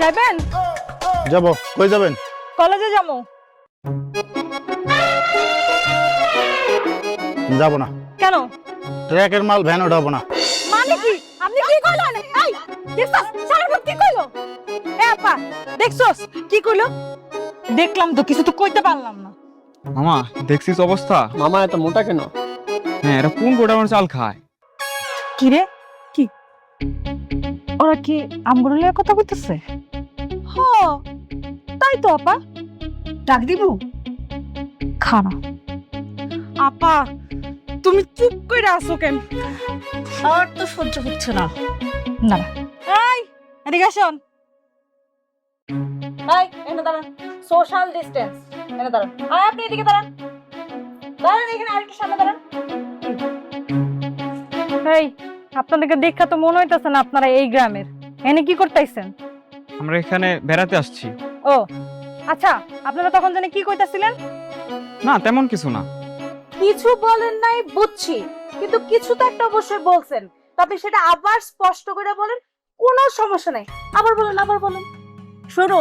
যাবেন? যাব। কই যাবেন? কলেজে যাবো। যাব না। কেন? ট্রাকের মাল ভ্যান উঠাবো না। মানে কি? আপনি কি কইলেন? এই, দেখছস? সারাক্ষণ কি কইলো? এ আপা, দেখছস? কি কইলো? দেখলাম তো, কিছু তো কইতে পারলাম না। মামা দেখছিস অবস্থা? মামা এত মোটা কেন? হ্যাঁ, এটা কোন গোটা মানুষ চাল খায়? কি রে? কি? ওরা কি আমগুলোর কথা কইতেছে? হ, তাই তো আপা। ডাক দিব? খানা। আপা, তুমি চুপ কইরা আছো কেন? আর তো সহ্য হচ্ছে না। না না। এই, এদিকে আসুন। এই, এখানে দাঁড়ান। Social distance. এখানে দাঁড়ান। আর আপনি এদিকে দাঁড়ান। দাঁড়ান এখানে, আরেকটু সামনে দাঁড়ান। এই, আপনাদেরকে দেখা তো মনে হইতাছে না আপনারা এই গ্রামের। এনে কি করতেছেন? আমরা এখানে বেড়াতে আসছি। ও আচ্ছা, আপনারা তখন জানি কি কইতাছিলেন? না, তেমন কিছু না। কিছু বলেন নাই বুঝছি, কিন্তু কিছু তো একটা অবশ্যই বলছেন। আপনি সেটা আবার স্পষ্ট করে বলেন, কোনো সমস্যা নাই। আবার বলেন, আবার বলেন। শোনো,